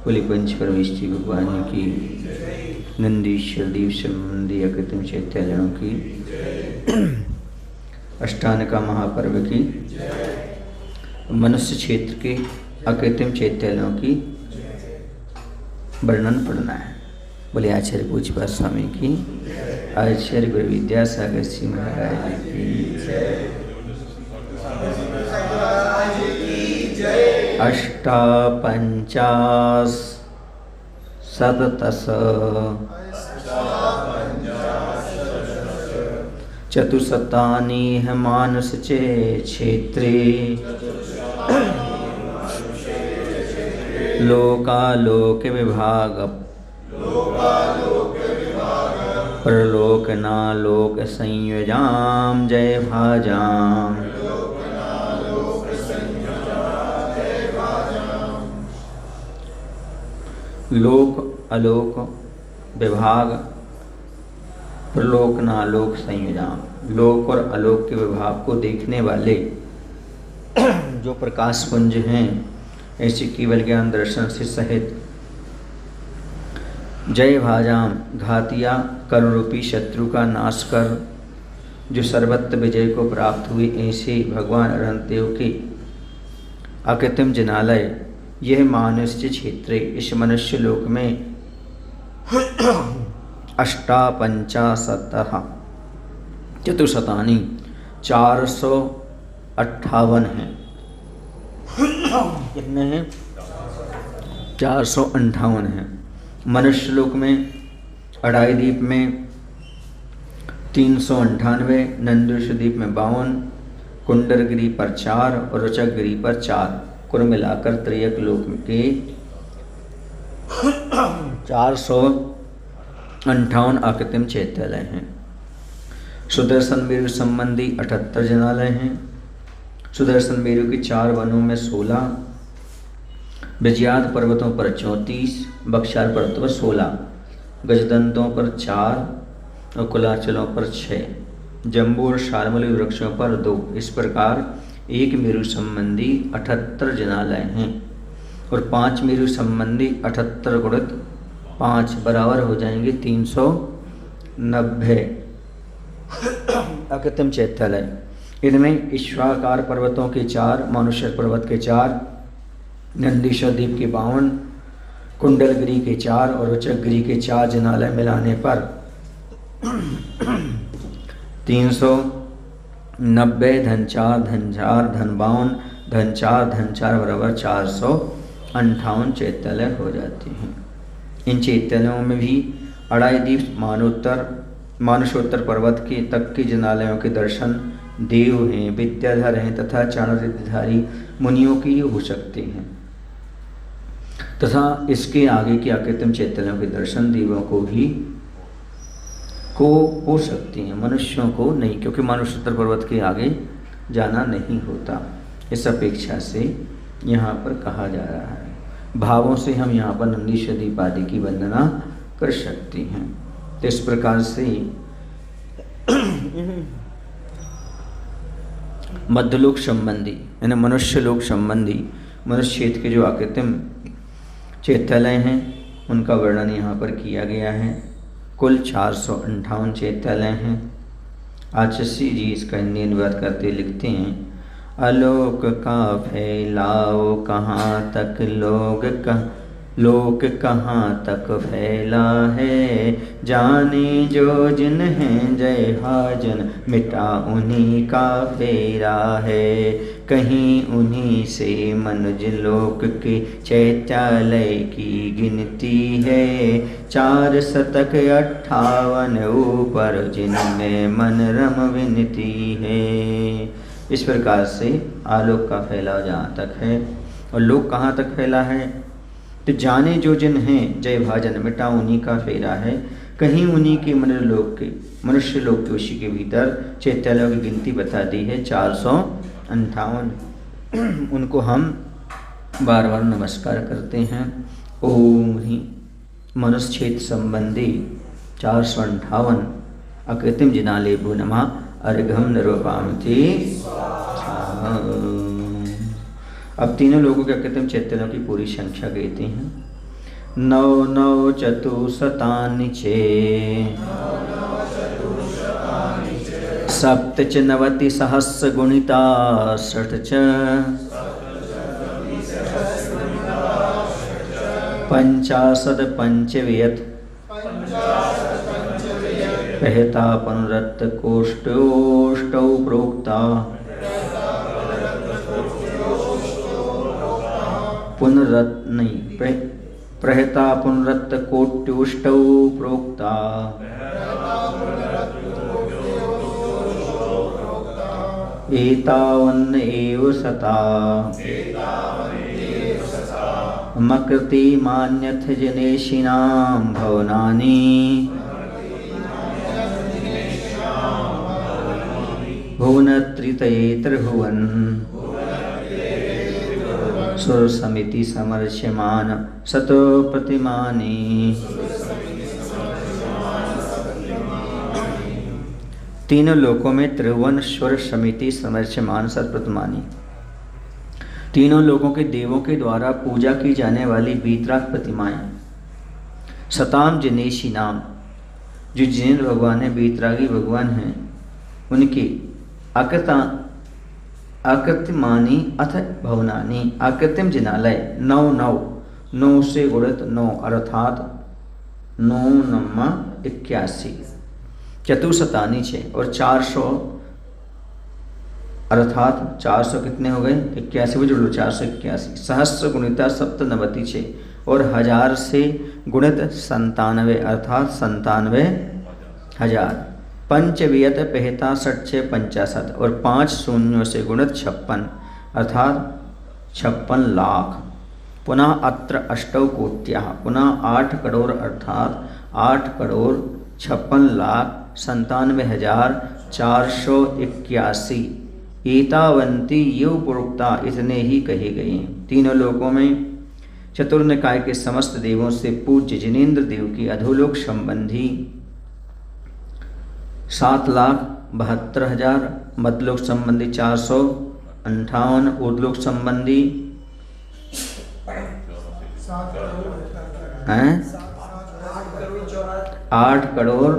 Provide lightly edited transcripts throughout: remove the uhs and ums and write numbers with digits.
बोले पंच परमेश्वरी भगवान की, नंदीश्वर देव संबंधी अकृत्रिम चैत्यालयों की, अष्टान का महापर्व की, मनुष्य क्षेत्र के अकृत्रिम चैत्यालयों की वर्णन पढ़ना है। बोले आचार्य पूज्यपाद स्वामी की, आचार्य गुरु विद्यासागर श्री महाराज की, अष्टापंचाश शततस चतुशतानि मानस चे क्षेत्रे लोकालोक विभाग प्रलोकनालोक संयोजाम जय भाजाम। लोक अलोक विभाग प्रलोकनालोक संयोजाम। लोक और अलोक के विभाग को देखने वाले जो प्रकाश पुंज हैं, ऐसे केवल ज्ञान दर्शन से सहित जय भाजाम घातिया करुण रूपी शत्रु का नाश कर जो सर्वत्र विजय को प्राप्त हुए, ऐसे भगवान अरहंतदेव के अकृत्रिम जिनालय यह मानुष्य क्षेत्र, इस मनुष्य लोक में अष्टापंचाशतः चतुशतानि 458 हैं। कितने हैं? 458 हैं। मनुष्य लोक में अढ़ाई द्वीप में 398, नंदीश्वर द्वीप में 52, कुंडलगिरी पर 4 और रुचकगिरी पर 4, कुल मिलाकर त्रयक लोक के 458 अकृत्रिम चैत्यालय हैं। सुदर्शन मेरु संबंधी 78 जनालय हैं। सुदर्शन मेरु के 4 वनों में 16, विजयाद पर्वतों पर 34, बक्षार पर्वतों पर 16, गजदंतों पर 4 और कुलाचलों पर 6, जम्बू और शालमली वृक्षों पर 2। इस प्रकार एक मेरु संबंधी 78 जनालय हैं और 5 मेरु संबंधी 78 गुणित 5 बराबर हो जाएंगे 390 अकृत्रिम चैत्यालय। इनमें ईश्वाकार पर्वतों के 4, मानुष्य पर्वत के 4, नंदीश्वर द्वीप के 52, कुंडलगिरी के 4 और रुचकगिरी के 4 जनालय मिलाने पर 390 धन 4 धन 4 धन 52 धन 4 बराबर 458 चैत्यालय हो जाते हैं। इन चैत्यालयों में भी अढ़ाई द्वीप मानुषोत्तर पर्वत के तक के जनालयों के दर्शन देव हैं, विद्याधर हैं तथा चाणूर्यधारी मुनियों के हो सकते हैं तथा इसके आगे के अकृत्रिम चैत्यालयों के दर्शन देवों को भी हो सकते हैं, मनुष्यों को नहीं, क्योंकि मानुषोत्तर पर्वत के आगे जाना नहीं होता। इस अपेक्षा से यहाँ पर कहा जा रहा है, भावों से हम यहाँ पर नंदीश्वर द्वीप आदि की वंदना कर सकते हैं। तो इस प्रकार से मध्यलोक संबंधी यानी मनुष्य लोक संबंधी मनुष्य क्षेत्र के जो अकृत्रिम चैत्यालय हैं उनका वर्णन यहाँ पर किया गया है। कुल 458 चैत्यालय हैं। आचार्य जी इसका हिंदी अनुवाद करते लिखते हैं, आलोक का फैलाओ कहाँ तक लोक कहाँ तक फैला है, जाने जो जिन हैं जय भाजन मिटा उन्हीं का फेरा है, कहीं उन्हीं से मनुज लोक के चैत्यालय की गिनती है, 458 ऊपर जिनमें मन रम विनती है। इस प्रकार से आलोक का फैलाव जहाँ तक है और लोक कहाँ तक फैला है, तो जाने जो जिन हैं जय भाजन मिटा उन्हीं का फेरा है, कहीं उन्हीं के मनुष्य लोक के उसी के भीतर चैत्यालयों की गिनती बता दी है 458। उनको हम बार बार नमस्कार करते हैं। ओम ही मनुष्य क्षेत्र संबंधी 458 अकृत्रिम जिनालय भो नमः अर्घम निरूपामति। अब तीनों लोगों के कृत्रिम चैतन्यों की पूरी संख्या कहते हैं। 9 9 चतुशतानि चे सप्तच नवति सहस्र गुणिता षट् च पंचाशद पंचव्यत कहता पुनरत कोष्ठोष्टौ प्रोक्ता पुनरत नहीं प्रहता पुनरत कोट्युष्टौ प्रोक्ता एतावन्न एव सता मकृति मान्यथ जनेशिनां भवनानि भुवनत्रितयेतर्भुवन् सुरसमिति समर्च्यमान सतो प्रतिमानि। तीनों लोकों में त्रिभुवन स्वर समिति समर्च्यमान सतप्रतिमानी, तीनों लोकों के देवों के द्वारा पूजा की जाने वाली वीतराग प्रतिमाएं। सताम जनेशी नाम, जो जिनेन्द्र भगवान है, वीतरागी भगवान हैं, उनकी आकृतिमानी अथ भवनानी, आकृतिम जिनालय 9 9 9 से गुणित 9 अर्थात 9 9 81, चतुशतानी 6 और 400 अर्थात 400 कितने हो गए 81 भी जुड़ लो 481, सहस्र गुणिता सप्तनवति 6 और 1000 से गुणित 97 अर्थात 97,000, पंचवियत पहता 66 50 और 5 शून्यों से गुणित 56 अर्थात 56 लाख। पुनः अत्र अष्टौ कोट्याः, पुनः 8 करोड़ अर्थात 8 करोड़ 56 लाख 97,481 एतावंती यो प्रोक्ता, इतने ही कहे गए। तीनों लोकों में चतुर्निकाय के समस्त देवों से पूज्य जिनेन्द्र देव की अधोलोक संबंधी 7,72,000, मध्यलोक संबंधी 458, ऊर्ध्वलोक संबंधी 8 करोड़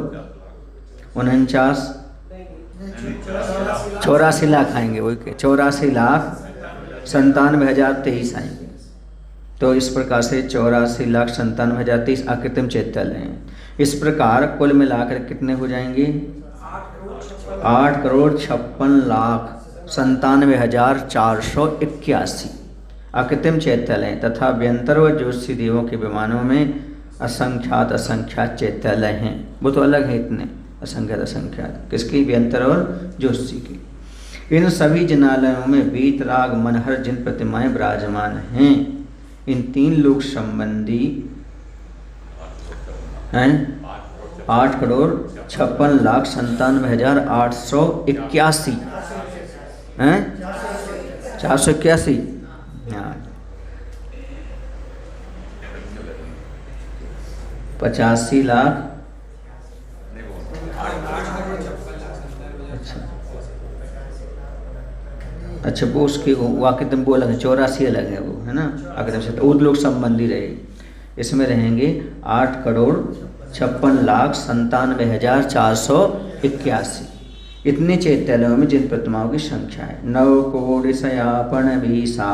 84 लाख आएंगे, वही 84,97,023 आएंगे। तो इस प्रकार से 84,97,023 आकृतिम चैतन्य हैं। इस प्रकार कुल मिलाकर कितने हो जाएंगे 8,56,97,481 आकृतिम चैतन्य तथा व्यंतर व ज्योतिषी देवों के विमानों में असंख्यात चैतन्य हैं। वो तो अलग है, इतने असंख्यात किसकी, व्यंतर और ज्योतिषी की। इन सभी जिनालयों में वीतराग मनहर जिन प्रतिमाएं विराजमान हैं, इन 3 लोक संबंधी 8,56,97,881 हैं 481 85 लाख। अच्छा वो उसके वाकितम वो अलग है, 84 अलग है वो, है ना, आकृतिम से ऊर्ध्वलोक संबंधी रहे। इसमें रहेंगे 8,56,97,481 इतने चैतन्यों में जिन प्रतिमाओं की संख्या है 9 कोटि सयापन बीसा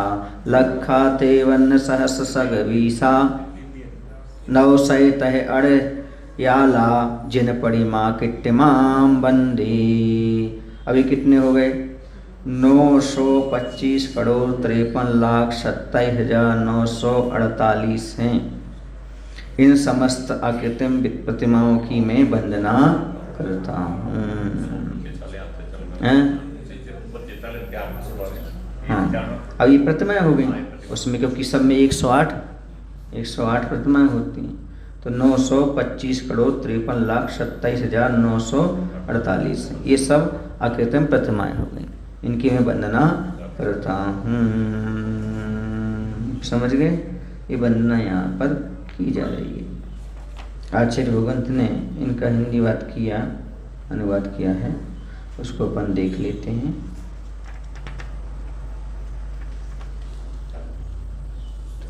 लखा तेवन सहस्र सग बीसा 900 तह अड़ याला जिन पड़ी माँ किट्टिमाम बंदी। अभी कितने हो गए 925 करोड़ 53,27,948 हैं। इन समस्त आकृतिम प्रतिमाओं की मैं वंदना करता हूँ। हाँ, अब ये प्रतिमाएं हो गई उसमें, क्योंकि सब में 108 प्रतिमाएं होती हैं, तो 925 करोड़ 53,27,948 ये सब आकृतिम प्रतिमाएं हो गई। इनकी मैं वंदना करता हूँ। समझ गए, ये वंदना यहाँ पर की जा रही है। आचार्य भगवंत ने इनका हिंदी अनुवाद किया है, उसको अपन देख लेते हैं।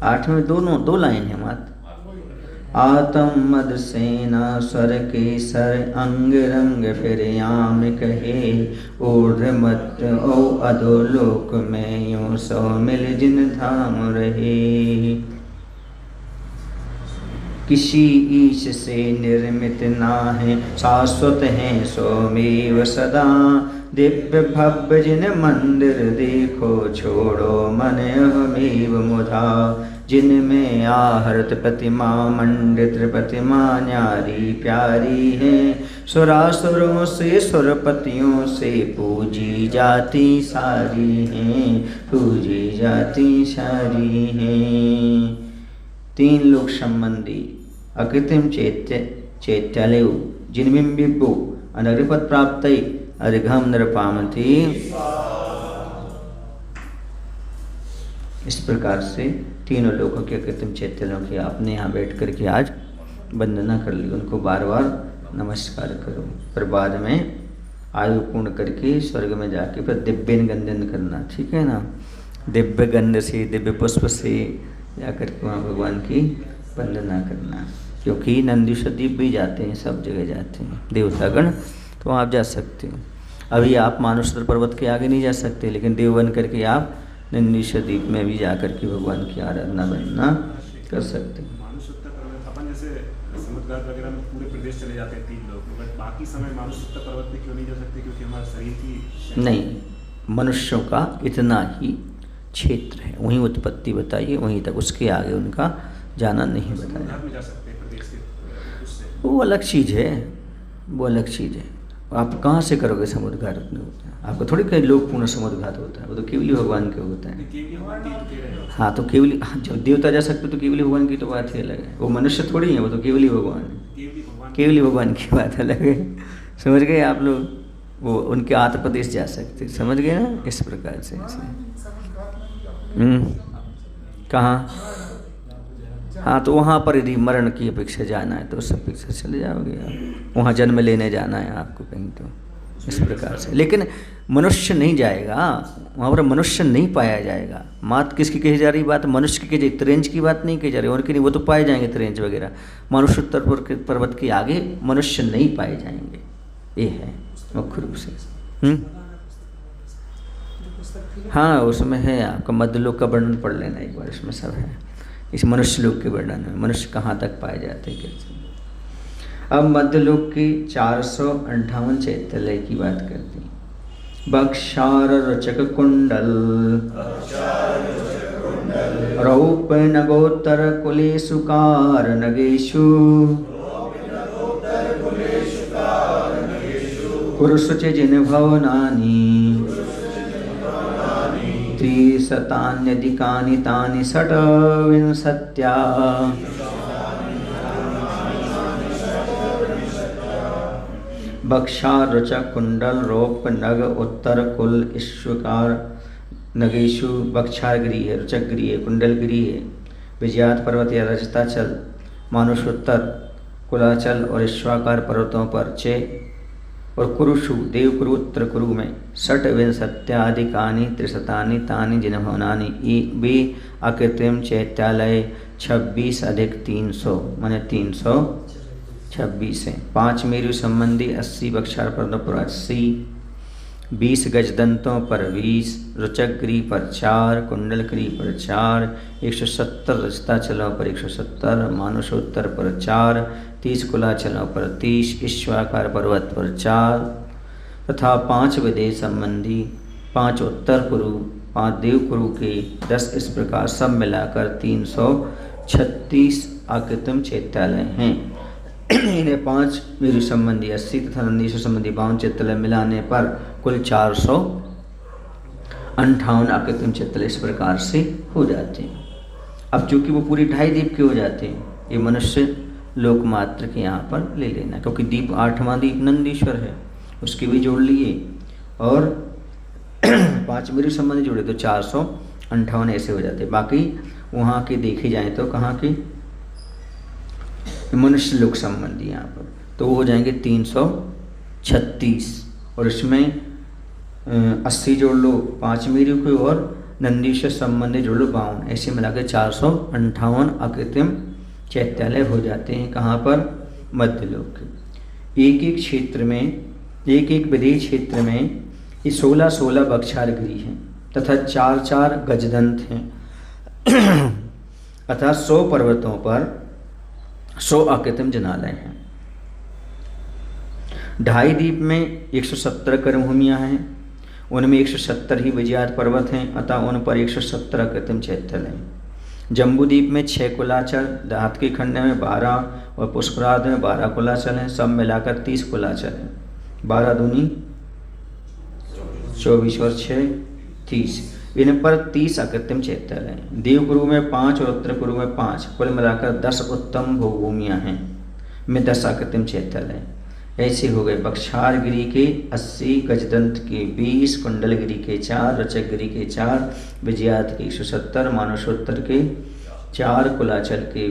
8 में दो लाइन है मात्र। आतम मद सेना स्वर केसर अंग रंग फिर याम कहे, ऊर्ध्व मत ओ अधोलोक में यूं सो मिल जिन धाम रहे। किसी ईश से निर्मित ना है, शाश्वत हैं सोमेव सदा। दिव्य भव्य जिन मंदिर देखो, छोड़ो मन अहमेव मुधा। जिनमें आहृत प्रतिमा मंडित प्रतिमा न्यारी प्यारी है, सुरासुरों से सुरपतियों से पूजी जाती सारी हैं, पूजी जाती सारी हैं। 3 लोक संबंधी अकृत्रिम चैत्यालय जिनबिंबिभु अनरिपद प्राप्त अर्घम नृपामति। इस प्रकार से तीनों लोगों के कृत्रिम चैत्यालयों की आपने यहाँ बैठ कर के आज वंदना कर ली, उनको बार बार नमस्कार करो। फिर बाद में आयु पूर्ण करके स्वर्ग में जाके फिर दिव्य गंधन करना, ठीक है ना। दिव्य गंध से दिव्य पुष्प से जाकर के वहाँ भगवान की वंदना करना, क्योंकि नंदीश्वरदीप भी जाते हैं, सब जगह जाते हैं देवतागण, तो आप जा सकते हो। अभी आप मानुषतर पर्वत के आगे नहीं जा सकते, लेकिन देव बन करके आप नंदीश्वरदीप में भी जाकर के भगवान की आराधना वंदना कर सकते हैं। मानुषोत्तर पर्वत अपन जैसे समुद्र घाट वगैरह में पूरे प्रदेश चले जाते हैं 3 लोग, बट बाकी समय मानुषोत्तर पर्वत पे क्यों नहीं जा सकते? क्योंकि हमारे शरीर की नहीं, मनुष्यों का इतना ही क्षेत्र है, वहीं उत्पत्ति बताइए, वहीं तक, उसके आगे उनका जाना नहीं बताया। में जा सकते हैं प्रदेश के उससे, वो अलग चीज़ है, वो अलग चीज़ है। आप कहाँ से करोगे समुद्र घाट में होता है? आपको थोड़ी कई लोग पूर्ण समुद्र घाट होता है, वो तो केवली भगवान के होता है। हाँ, तो केवली जब देवता जा सकते तो केवली भगवान की तो बात ही अलग है। वो मनुष्य थोड़ी है, वो तो केवली भगवान है, केवली भगवान की बात अलग है। समझ गए आप लोग? वो उनके आत्म प्रदेश जा सकते, समझ गए ना? इस प्रकार से कहाँ? हाँ, तो वहाँ पर यदि मरण की अपेक्षा जाना है तो उस अपेक्षा चले जाओगे आप, वहाँ जन्म लेने जाना है आपको कहीं, तो इस प्रकार से। लेकिन मनुष्य नहीं जाएगा वहाँ पर, मनुष्य नहीं पाया जाएगा। मात किसकी कही जा रही बात? मनुष्य की कही जा रही, त्रिंज की बात नहीं कही जा रही, और की नहीं, वो तो पाए जाएंगे त्रिंज वगैरह। मानुषोत्तर पर्वत के आगे मनुष्य नहीं पाए जाएंगे, ये है मुख्य रूप से। हाँ, उसमें है आपका मध्यलोक का वर्णन पढ़ लेना एक बार, इसमें सब है। इस मनुष्य लोक के वर्णन में मनुष्य कहाँ तक पाए जाते हैं कैसे। अब मध्यलोक की 458 चैत्यालय की बात करते हैं। बक्षार रचक कुंडल रौप नगोत्तर कुलेषु कार नगेषु कुरुषुच जिन भवनानि त्रिशतान्यधिकानि तानि षड्विंशत्या। बक्षार रचक कुंडल रोप नग उत्तर कुल ईश्वकार नगेशु। बक्षार गिरी है, रुचक गिरी है, कुंडल गिरी है, विजयात पर्वत या रजताचल, मानुषोत्तर, कुलाचल और ईश्वाकार पर्वतों पर चे और कुरुषु देव कुरुत्र कुरु में षट्विंशत्याधिकानि त्रिशतानि तानि जिन भवनानि। वे अकृत्रिम चैत्यालय 26 अधिक 300 माने 326 है। 5 मेरु संबंधी 80, बक्षार पर्वतों पर 80, 20 गजदंतों पर 20, रुचकगिरी पर 4, कुंडलगिरी पर 4, 170 रजताचलों पर 170, मानुषोत्तर पर 4, 30 कुलाचलों पर 30, ईश्वाकार पर्वत पर 4 तथा 5 विदेश संबंधी 5 उत्तर कुरु, 5 देव कुरु के 10, इस प्रकार सब मिलाकर 336 अकृत्रिम चैत्यालय हैं। इन्हें 5 मेरु संबंधी 80 तथा नंदीश्वर संबंधी 52 चैत्यालय मिलाने पर कुल 458 अकृत्रिम चैत्यालय इस प्रकार से हो जाते हैं। अब चूंकि वो पूरी 2.5 दीप के हो जाते हैं, ये मनुष्य लोकमात्र के यहाँ पर ले लेना, क्योंकि दीप 8वां दीप नंदीश्वर है, उसके भी जोड़ लिए और 5 मेरु संबंधी जोड़े तो 458 ऐसे हो जाते। बाकी वहाँ के देखे जाएँ तो कहाँ के मनुष्य लोक संबंधी यहाँ पर तो वो हो जाएंगे 336 और इसमें 80 जोड़ लो 5 मेरु के और नंदीश्वर संबंधी जुड़ 52, ऐसे मिलाकर 458 अकृत्रिम चैत्यालय हो जाते हैं। कहाँ पर? मध्यलोक के। एक एक क्षेत्र में, एक एक विदेह क्षेत्र में ये 16-16 बक्षारगिरी हैं तथा 4-4 गजदंत हैं अतः 100 पर्वतों पर 100 अकृत्रिम जनालय हैं। 2.5 द्वीप में 117 कर्मभूमियाँ हैं, उनमें 170 ही विजयात पर्वत हैं अतः उन पर 170 अकृत्रिम चैत्यालय हैं। जम्बूद्वीप में 6 कुलाचल, दाहत के खंड में 12 और पुष्कराद में 12 कुलाचल हैं, सब मिलाकर 30 कुलाचल हैं। 12 दूनी 24 और 6 30, इन पर 30 अकृत्रिम चैत्यालय हैं। देवगुरु में 5 और उत्तर गुरु में 5, कुल मिलाकर 10 उत्तम भोगभूमियाँ हैं में 10 अकृत्रिम चैत्यालय। ऐसे हो गए बक्षारगिरी के 80, गजदंत के 20, कुंडलगिरी के 4, रचकगिरी के 4, विजयात के 170, मानसोत्तर के 4, कुलाचल के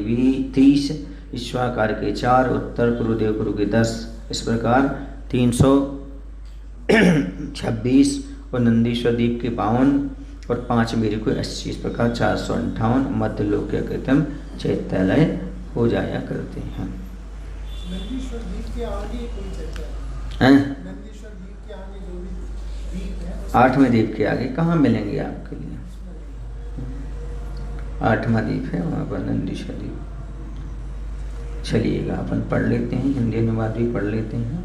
30, ईश्वाकार के 4, उत्तर गुरुदेव गुरु के 10। इस प्रकार 326 और नंदीश्वर द्वीप के 52 और 5 मेरी को 80, इस प्रकार 458 मध्यलोक के अकृत्रिम चैत्यालय हो जाया करते हैं। नंदीश्वर द्वीप के आगे कोई चैत्यालय है? नंदीश्वर द्वीप के आगे जो भी द्वीप है, 8वें द्वीप के आगे कहाँ मिलेंगे आपके लिए? 8वां द्वीप है वहाँ पर नंदीश्वर द्वीप। चलिएगा अपन पढ़ लेते हैं, हिंदी अनुवाद भी पढ़ लेते हैं।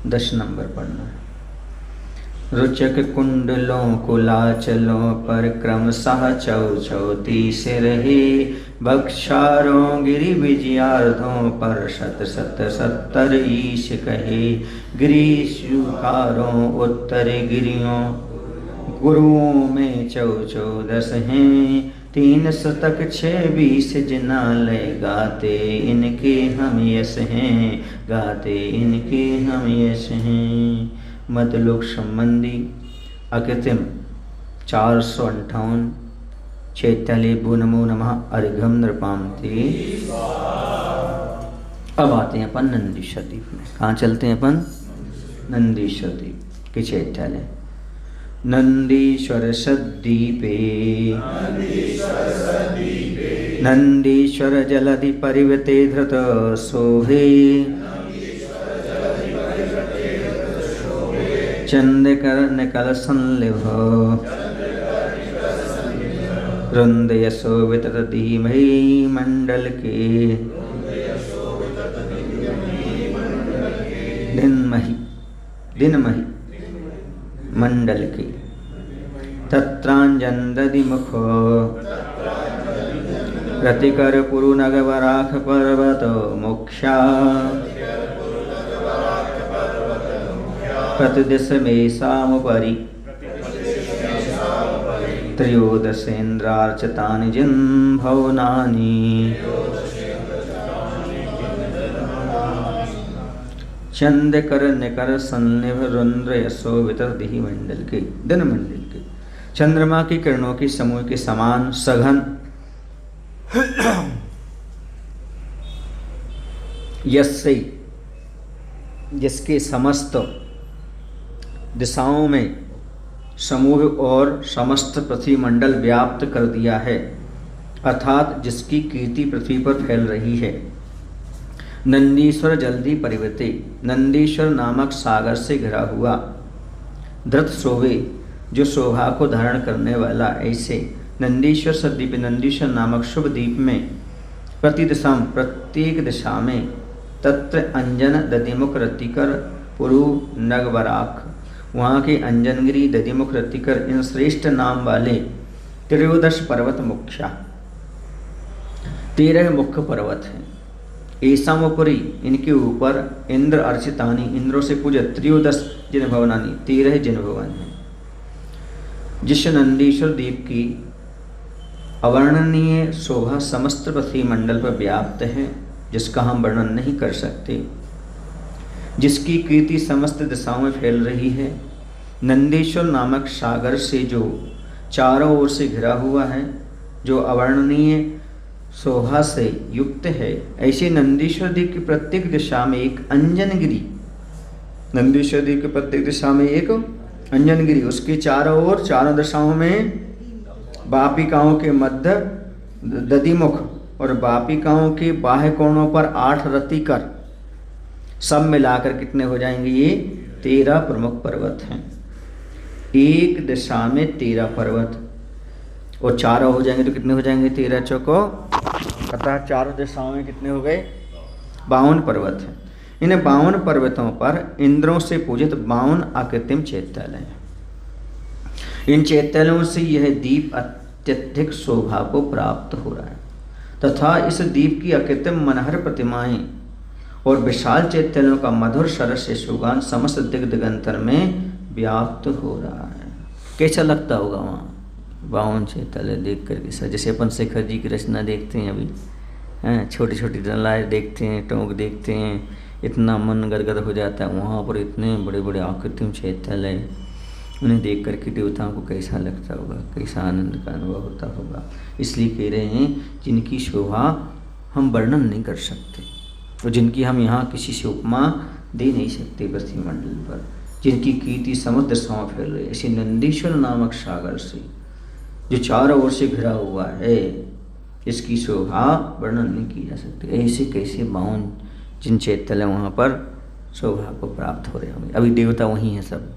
10 नंबर पढ़ना है। रुचक कुंडलों कुलाचलों पर क्रमशः 34 रहे, बक्षारों गिरि विजयार्धों पर 70 ईश कहे। गिरीशुकारों उत्तर गिरियों गुरुओं में 14 हैं, 3 शतक 26 जिनालय गाते इनके हम यश हैं, गाते इनके हम यश हैं। मध्यलोक संबंधी अकृत्रिम 458 चैत्यालय भो नमो नमः अर्घम नृपामते। अब आते हैं अपन नंदीश्वर द्वीप में। कहाँ चलते हैं अपन? नंदीश्वर द्वीप के चैत्यालय। नंदीश्वर सद्दीपे नंदीश्वर जलधि परिवते धृत शोभे, चंद्रकर निकल संलिभ रुंद यशोवित धीमहि मंडल के। दिनमहि मंडल के। तत्रांजन दधि मुख प्रतिकर पुरु नगवराख पर्वत मुख्या, प्रतिदिश में सामुपरि त्रयोदशेन्द्रार्चितानि जिह्वनानि। चंद्रकर निकर संनिभ रुद्र यशोवित दिहि मंडल के। दिन मंडल के चंद्रमा की किरणों की समूह के समान सघन यस्य जिसके समस्त दिशाओं में समूह और समस्त पृथ्वी मंडल व्याप्त कर दिया है, अर्थात जिसकी कीर्ति पृथ्वी पर फैल रही है। नंदीश्वर जल्दी परिवर्ते, नंदीश्वर नामक सागर से घिरा हुआ, धृत शोभे जो शोभा को धारण करने वाला, ऐसे नंदीश्वर सद्दीप नंदीश्वर नामक शुभ द्वीप में प्रतिदिशा प्रत्येक दिशा में तत्र अंजन दधिमुख रतिकर पुरु नगवराख, वहाँ के अंजनगिरी दधिमुख रतिकर इन श्रेष्ठ नाम वाले 13 पर्वत मुख्या 13 मुख्य पर्वत हैं। ऐसामुपरि इनके ऊपर इंद्र अर्चितानी इंद्रों से पूज्य 13 जिन भवनानी 13 जिन भवन हैं। जिस नंदीश्वर द्वीप की अवर्णनीय शोभा समस्त पृथ्वी मंडल पर व्याप्त है, जिसका हम वर्णन नहीं कर सकते, जिसकी कीर्ति समस्त दिशाओं में फैल रही है। नंदीश्वर नामक सागर से जो चारों ओर से घिरा हुआ है, जो अवर्णनीय शोभा से युक्त है, ऐसे नंदीश्वर द्वीप की प्रत्येक दिशा में एक अंजनगिरी, नंदीश्वर द्वीप की प्रत्येक दिशा में एक अंजनगिरी, उसके चारों ओर, चारों दिशाओं में वापिकाओं के मध्य दधिमुख और वापिकाओं के बाह्य कोणों पर 8 रतिकर, सब मिलाकर कितने हो जाएंगे? ये 13 प्रमुख पर्वत हैं। एक दिशा में 13 पर्वत और चारों हो जाएंगे तो कितने हो जाएंगे? 13 चौको, अतः चारों दिशाओं में कितने हो गए? 52 पर्वत हैं। इन 52 पर्वतों पर इंद्रों से पूजित 52 आकृतिम चैत्यालय हैं। इन चैत्यालयों से यह द्वीप अत्यधिक शोभा को प्राप्त हो रहा है तथा इस द्वीप की आकृतिम मनहर प्रतिमाएं और विशाल चैत्यालयों का मधुर सरस से सुगान समस्त दिगंतर में व्याप्त हो रहा है। कैसा लगता होगा वहाँ 52 चैत्यालय देख करके सर? जैसे अपन शेखर जी की रचना देखते हैं अभी, हैं, छोटी छोटी डलाएं देखते हैं, टोंक देखते हैं, इतना मन गदगद हो जाता है। वहाँ पर इतने बड़े बड़े आकृतिम चैत्यालय, उन्हें देख करके देवताओं को कैसा लगता होगा, कैसा आनंद का अनुभव होता होगा। इसलिए कह रहे हैं जिनकी शोभा हम वर्णन नहीं कर सकते और जिनकी हम यहाँ किसी से उपमा दे नहीं सकते पृथ्वी मंडल पर, जिनकी कीर्ति समुद्र दिशाओं फैल रही है, ऐसे नंदीश्वर नामक सागर से जो चारों ओर से घिरा हुआ है, इसकी शोभा वर्णन नहीं की जा सकती। ऐसे कैसे 52 जिन चैत्यालय वहाँ पर शोभा को प्राप्त हो रहे होंगे। अभी देवता वहीं हैं, सब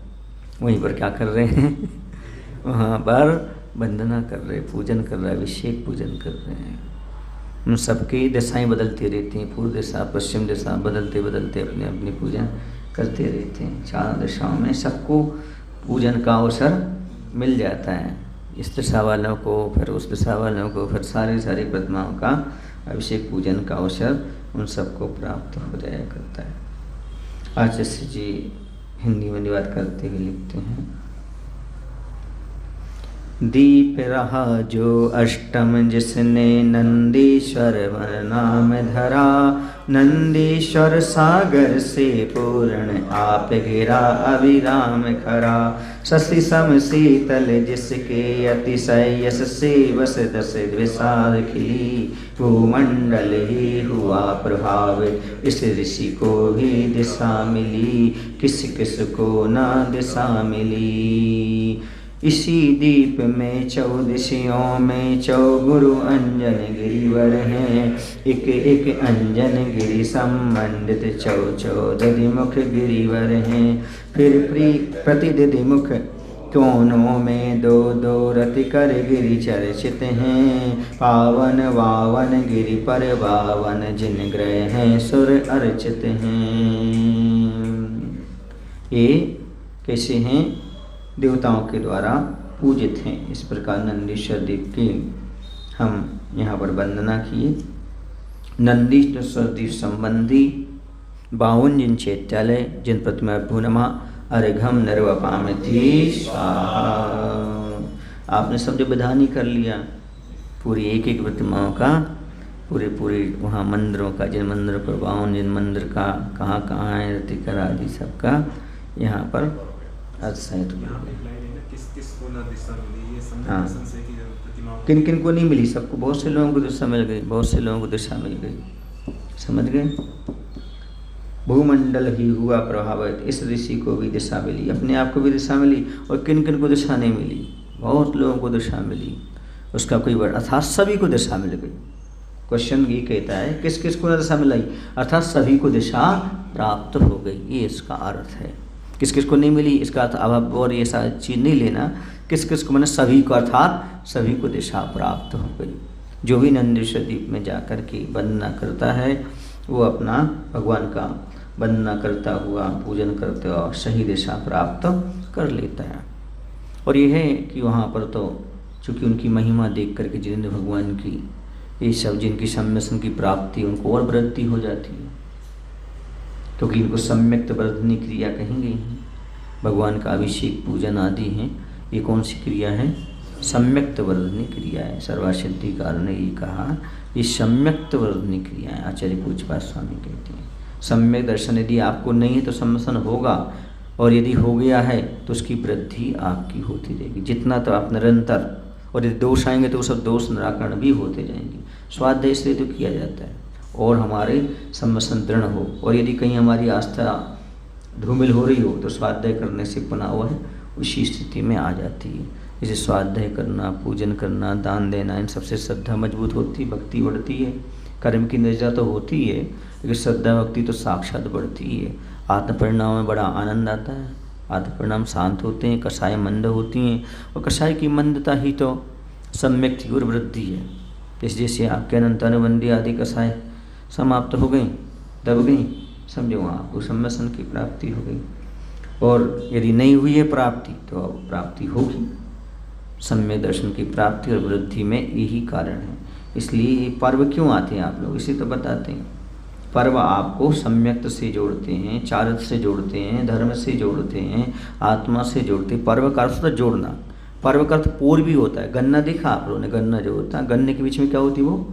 वहीं पर क्या कर रहे हैं? वहाँ पर वंदना कर रहे, पूजन कर रहे, अभिषेक पूजन कर रहे हैं। उन सबकी दिशाएं बदलती रहती हैं, पूर्व दिशा पश्चिम दिशा बदलते बदलते अपने अपनी पूजन करते रहते हैं। चारों दिशाओं में सबको पूजन का अवसर मिल जाता है। इस दिशा वालों को, फिर उस दिशा वालों को, फिर सारी प्रतिमाओं का अभिषेक पूजन का अवसर उन सबको प्राप्त हो जाया करता है। आचार्य जी हिंदी में अनुवाद करते हुए लिखते हैं, दीप रहा जो अष्टम जिसने नंदीश्वर नाम धरा, नंदीश्वर सागर से पूर्ण आप गिरा अविराम खरा, शशि सम शीतल जिसके अतिशय यश से बस दस विशाल खिली, भूमंडल ही हुआ प्रभावित इस ऋषि को भी दिशा मिली, किस किस को ना दिशा मिली। इसी दीप में 14 दिशाओं में 4 गुरु अंजन गिरिवर हैं, एक एक अंजन गिरि संबंधित 14 दधिमुख गिरिवर हैं। फिर प्रति दधिमुख कोनों में 2-2 रतिकर गिरि चर्चित हैं, पावन वावन गिरि पर 52 जिन ग्रह हैं सुर अर्चित हैं। ये कैसे हैं? देवताओं के द्वारा पूजित हैं। इस प्रकार नंदीश्वर देव की हम यहाँ पर वंदना किए। नंदीश्वर देव संबंधी 52 जिन चैत्यालय जिन प्रतिमा भूनमा अर्घम निर्वपामिति स्वाहा। आपने सब जो विधान ही कर लिया, पूरी एक एक प्रतिमाओं का, पूरे वहाँ मंदिरों का, जिन मंदिरों पर 52 जिन मंदिर का कहाँ कहाँ है रतिकर आदि सबका यहाँ पर हाँ, किन किन को नहीं मिली? सबको, बहुत से लोगों को दिशा मिल गई, बहुत से लोगों को दिशा मिल गई। समझ गए? भूमंडल ही हुआ प्रभावित, इस ऋषि को भी दिशा मिली, अपने आप को भी दिशा मिली, और किन किन को दिशा नहीं मिली? बहुत लोगों को दिशा मिली। उसका कोई वर्ड, अर्थात सभी को दिशा मिल गई। क्वेश्चन ये कहता है किस किस को दिशा मिलाई? अर्थात सभी को दिशा प्राप्त हो गई, ये इसका अर्थ है। किस किस को नहीं मिली इसका अर्थ अभाव और ये सारी चीज़ नहीं लेना। किस किस को मैंने सभी को, अर्थात सभी को दिशा प्राप्त हो गई। जो भी नंदीश्वर द्वीप में जाकर के वंदना करता है वो अपना भगवान का वंदना करता हुआ, पूजन करते हुआ सही दिशा प्राप्त कर लेता है। और ये है कि वहाँ पर तो चूँकि उनकी महिमा देख करके जितेंद्र भगवान की ये सब जिनकी सम्यसन की प्राप्ति उनको और वृद्धि हो जाती है, क्योंकि इनको सम्यक्त वर्धनी क्रिया कहेंगे हैं। भगवान का अभिषेक पूजन आदि हैं, ये कौन सी क्रिया है? सम्यक्त वर्धनी क्रिया है। सर्वसिद्धिकार ने ये कहा, ये सम्यक्त वर्धनी क्रिया है। आचार्य पूज्यपाद स्वामी कहते हैं सम्यक दर्शन यदि आपको नहीं है तो सम्यसन होगा, और यदि हो गया है तो उसकी वृद्धि आपकी होती रहेगी। जितना तो आप निरंतर, और यदि दोष आएंगे तो वो सब दोष निराकरण भी होते जाएंगे। स्वाध्याय इसलिए तो किया जाता है और हमारे सम्यसन दृढ़ हो। और यदि कहीं हमारी आस्था धूमिल हो रही हो तो स्वाध्याय करने से पुनः वह उसी स्थिति में आ जाती है। जैसे स्वाध्याय करना, पूजन करना, दान देना, इन सबसे श्रद्धा मजबूत होती, भक्ति बढ़ती है। कर्म की निर्जरा तो होती है, लेकिन श्रद्धा भक्ति तो साक्षात बढ़ती है। आत्म परिणाम में बड़ा आनंद आता है। आत्म परिणाम शांत होते हैं, कषाय मंद होती हैं, और कषाय की मंदता ही तो सम्यक की ओर वृद्धि है। जैसे जैसे आपके अनंत अनुबंधी आदि कषाय समाप्त हो गई, दब गई, समझो आपको सम्यसन की प्राप्ति हो गई। और यदि नहीं हुई है प्राप्ति तो प्राप्ति होगी। सम्यक दर्शन की प्राप्ति और वृद्धि में यही कारण है। इसलिए पर्व क्यों आते हैं आप लोग, इसे तो बताते हैं। पर्व आपको सम्यक्त से जोड़ते हैं, चारित से जोड़ते हैं, धर्म से जोड़ते हैं, आत्मा से जोड़ते हैं। पर्व का अर्थ जोड़ना। पर्व का अर्थ पोर भी होता है। गन्ना देखा आप लोगों ने, गन्ना जो होता है, गन्ने के बीच में क्या होती है वो,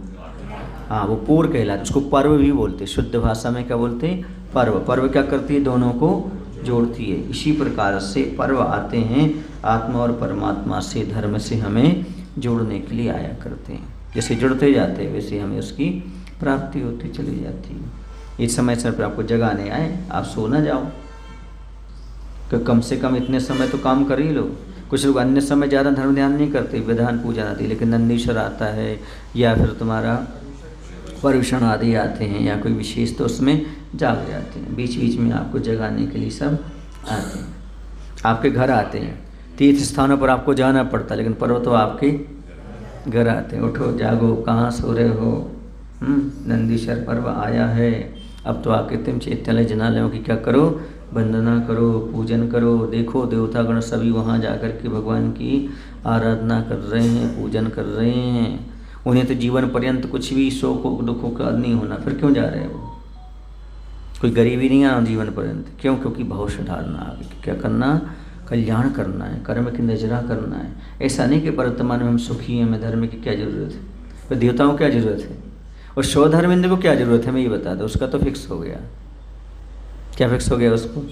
हाँ, वो पोर कहलाता है। उसको पर्व भी बोलते हैं। शुद्ध भाषा में क्या बोलते हैं, पर्व। पर्व क्या करती है, दोनों को जोड़ती है। इसी प्रकार से पर्व आते हैं आत्मा और परमात्मा से, धर्म से हमें जोड़ने के लिए आया करते हैं। जैसे जुड़ते जाते हैं वैसे हमें उसकी प्राप्ति होती चली जाती है। इस समय पर आपको जगाने आए, आप सो ना जाओ, कि कम से कम इतने समय तो काम कर ही लो। कुछ लोग अन्य समय ज़्यादा धर्म ध्यान नहीं करते, विधान पूजन आती, लेकिन नंदीश्वर आता है या फिर तुम्हारा पर्युषण आदि आते हैं या कोई विशेष, तो उसमें जाग जाते हैं। बीच बीच में आपको जगाने के लिए सब आते हैं। आपके घर आते हैं। तीर्थ स्थानों पर आपको जाना पड़ता है, लेकिन पर्व तो आपके घर आते हैं। उठो, जागो, कहाँ सो रहे हो, नंदीश्वर पर्व आया है। अब तो आके तुम चैत्यालय जनालयों की क्या करो, वंदना करो, पूजन करो। देखो देवतागण सभी वहाँ जाकर के भगवान की आराधना कर रहे हैं, पूजन कर रहे हैं। उन्हें तो जीवन पर्यंत कुछ भी शोक दुखों का नहीं होना, फिर क्यों जा रहे हैं वो। कोई गरीबी नहीं आना जीवन पर्यंत, क्यों, क्योंकि भाव से ढालना आगे क्या करना, कल्याण करना है, कर्म की नजरा करना है। ऐसा नहीं कि वर्तमान में हम सुखी हैं, हमें धर्म की क्या जरूरत है, तो देवताओं को क्या जरूरत है, और स्वधर्मेंद्र को क्या जरूरत है, मैं ये बता दूँ। उसका तो फिक्स हो गया। क्या फिक्स हो गया उसको,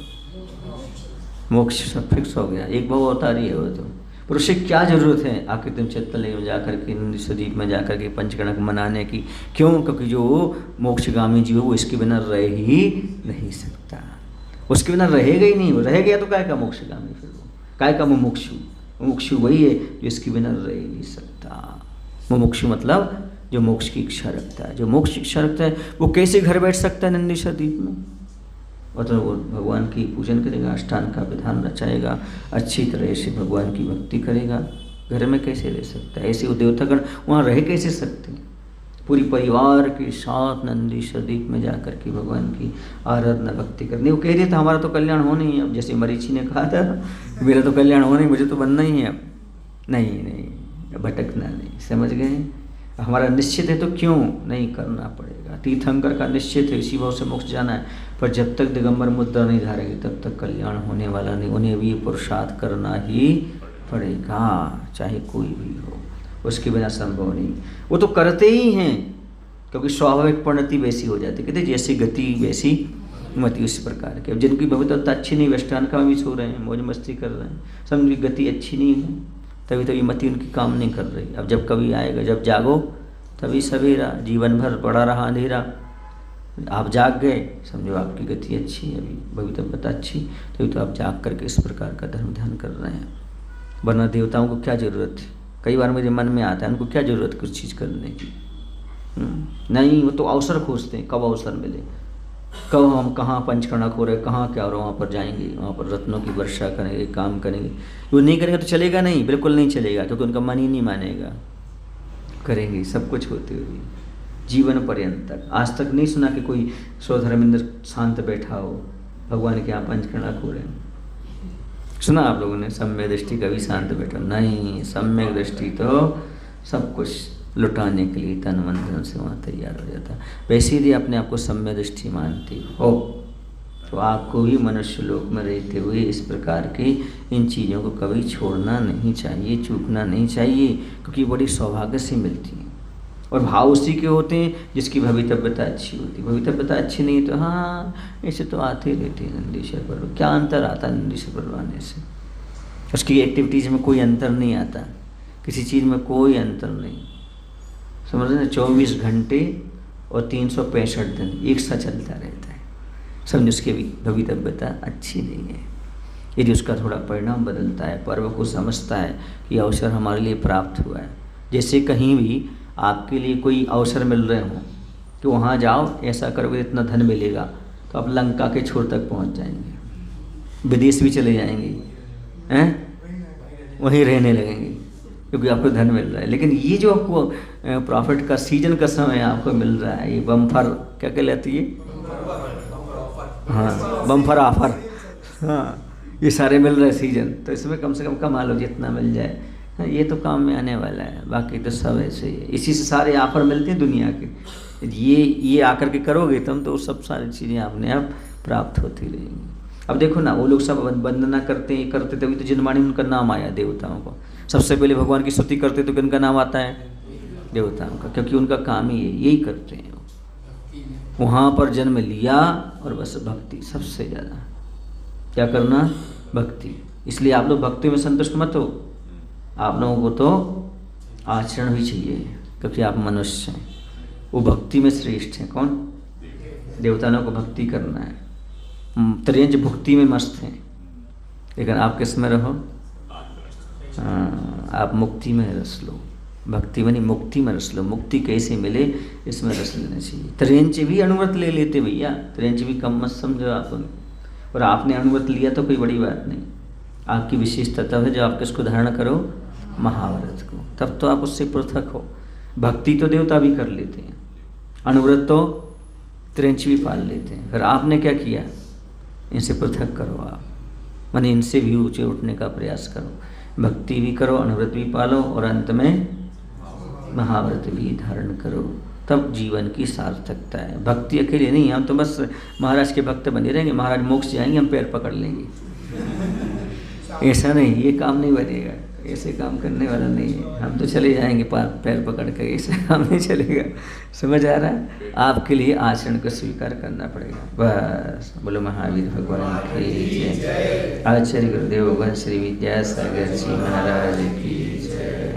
मोक्ष सब फिक्स हो गया। एक भाव अवतारी है वो तो, पर उसे क्या ज़रूरत है आखिर तुम चैत्यालय में जाकर के, स्वदीप में जाकर के पंचगणक मनाने की, क्यों, क्योंकि जो मोक्षगामी जीव है वो इसके बिना रह ही नहीं सकता। उसके बिना रहेगा ही नहीं, वो रह गया तो काय का मोक्षगामी, फिर वो काय का मुमुक्षु। मुमुक्षु वही है जो इसके बिना रह ही नहीं सकता। मुमुक्षु मतलब जो मोक्ष की इच्छा रखता है। जो मोक्ष की इच्छा रखता है वो कैसे घर बैठ सकता है नंदीश्वर द्वीप में, मतलब वो भगवान की पूजन करेगा, अष्टांग का विधान रचाएगा, अच्छी तरह से भगवान की भक्ति करेगा। घर में कैसे रह सकता है, ऐसे वो देवतागण वहाँ रह कैसे सकते हैं। पूरी परिवार के साथ नंदीश्वर द्वीप में जाकर के भगवान की आराधना भक्ति करनी। वो कह रहे थे हमारा तो कल्याण होना ही है। अब जैसे मरीचि ने कहा था मेरा तो कल्याण होना ही, मुझे तो बनना ही है। अब नहीं, भटकना नहीं, समझ गए। हमारा निश्चित है तो क्यों नहीं करना पड़ेगा। तीर्थंकर का निश्चित है, इसी भाव से मोक्ष जाना है, पर जब तक दिगंबर मुद्रा नहीं धारेंगे तब तक कल्याण होने वाला नहीं। उन्हें भी पुरुषार्थ करना ही पड़ेगा, चाहे कोई भी हो, उसके बिना संभव नहीं। वो तो करते ही हैं, क्योंकि स्वाभाविक परिणति वैसी हो जाती, कहते जैसी गति वैसी मति, उसी प्रकार के। अब जिनकी भविष्यता अच्छी नहीं, वेस्टर्न का भी सो रहे हैं, मौज मस्ती कर रहे हैं, सब उनकी गति अच्छी नहीं है, तभी तभी मति उनकी काम नहीं कर रही। अब जब कभी आएगा, जब जागो तभी सवेरा, जीवन भर पड़ा रहा अंधेरा, आप जाग गए, समझो आपकी गति अच्छी है, अभी भविष्यता अच्छी, तभी तो आप जाग करके इस प्रकार का धर्म ध्यान कर रहे हैं। वरना देवताओं को क्या ज़रूरत है, कई बार मेरे मन में आता है उनको क्या ज़रूरत कुछ चीज़ करने की। नहीं, वो तो अवसर खोजते हैं, कब अवसर मिले, कब हम कहाँ पंचकर्णक हो रहे, कहाँ क्या हो रहा है, वहाँ पर जाएंगे, वहाँ पर रत्नों की वर्षा करेंगे, काम करेंगे। वो नहीं करेंगे तो चलेगा नहीं, बिल्कुल नहीं चलेगा, क्योंकि उनका मन ही नहीं मानेगा। करेंगे सब कुछ होते हुए जीवन पर्यंत तक। आज तक नहीं सुना कि कोई स्वधर्मेंद्र शांत बैठा हो, भगवान के यहाँ पंचकर्णक हो रहे हैं। सुना आप लोगों ने सम्यक दृष्टि कभी शांत बैठा नहीं। सम्यक दृष्टि तो सब कुछ लुटाने के लिए तन मन धन से वहाँ तैयार हो जाता है। वैसे यदि अपने आप को सम्यक दृष्टि मानती हो तो आपको भी मनुष्य लोक में रहते हुए इस प्रकार के इन चीज़ों को कभी छोड़ना नहीं चाहिए, चूकना नहीं चाहिए, क्योंकि बड़ी सौभाग्य से मिलती हैं। और भाव उसी के होते हैं जिसकी भवितव्यता अच्छी होती है। भवितव्यता अच्छी नहीं तो हाँ ऐसे तो आते रहते हैं नंदीश्वर पर्व। क्या अंतर आता है नंदीश्वर पर्व आने से, उसकी एक्टिविटीज़ में कोई अंतर नहीं आता, किसी चीज़ में कोई अंतर नहीं, समझ रहे। 24 घंटे और 365 दिन एक सा चलता रहता है, समझ। उसकी भी भवितव्यता अच्छी नहीं है। यदि उसका थोड़ा परिणाम बदलता है, पर्व को समझता है कि अवसर हमारे लिए प्राप्त हुआ है। जैसे कहीं भी आपके लिए कोई अवसर मिल रहे हों कि वहाँ जाओ, ऐसा करोगे इतना धन मिलेगा, तो आप लंका के छोर तक पहुँच जाएंगे, विदेश भी चले जाएंगे, हैं वहीं रहने लगेंगे, क्योंकि आपको धन मिल रहा है। लेकिन ये जो आपको प्रॉफिट का सीजन का समय आपको मिल रहा है, ये बम्फर क्या कहलाती है, हाँ बम्फर ऑफर, हाँ ये सारे मिल रहे हैं सीजन, तो इसमें कम से कम कमा लो जितना मिल जाए। हाँ, ये तो काम में आने वाला है, बाकी तो सब ऐसे ही है। इसी से सारे ऑफर मिलते हैं दुनिया के। ये आकर के करोगे तुम तो सब सारी चीज़ें अपने आप प्राप्त होती रहेंगी। अब देखो ना, वो लोग सब वंदना करते हैं, करते तभी तो जिनवाणी उनका नाम आया देवताओं को। सबसे पहले भगवान की स्तुति करते तो किनका नाम आता है, देवताओं का, क्योंकि उनका काम ही है, यही करते हैं। वहाँ पर जन्म लिया और बस भक्ति सबसे ज़्यादा, क्या करना, भक्ति। इसलिए आप लोग भक्ति में संतुष्ट मत हो, आप लोगों को तो आचरण भी चाहिए, क्योंकि आप मनुष्य हैं। वो भक्ति में श्रेष्ठ हैं, कौन, देवताओं को भक्ति करना है। त्रियंच भक्ति में मस्त हैं, लेकिन आप किस में रहो, आप मुक्ति में रस लो। भक्ति बनी मुक्ति में रस लो। मुक्ति कैसे मिले, इसमें रस लेना चाहिए। त्रियंच भी अनुव्रत ले लेते भैया, त्रियंच भी कम मत समझो आप, और आपने अनुव्रत लिया तो कोई बड़ी बात नहीं। आपकी विशेषता तब है जब आप किसको धारण करो, महाव्रत को, तब तो आप उससे पृथक हो। भक्ति तो देवता भी कर लेते हैं, अनुव्रत तो त्रियंच भी पाल लेते हैं। फिर आपने क्या किया, इनसे पृथक करो आप, माने इनसे भी ऊंचे उठने का प्रयास करो। भक्ति भी करो, अनुव्रत भी पालो, और अंत में महाव्रत भी धारण करो, तब जीवन की सार्थकता है। भक्ति अकेले नहीं, हम तो बस महाराज के भक्त बने रहेंगे, महाराज मोक्ष जाएंगे, हम पैर पकड़ लेंगे, ऐसा नहीं, ये काम नहीं बनेगा, ऐसे काम करने वाला नहीं है। हम तो चले जाएंगे पैर पकड़ कर, ऐसा काम नहीं चलेगा। समझ आ रहा है? आपके लिए आचरण को स्वीकार करना पड़ेगा। बस बोलो महावीर भगवान की जय। आचार्य गुरुदेव श्री विद्यासागर जी महाराज की जय।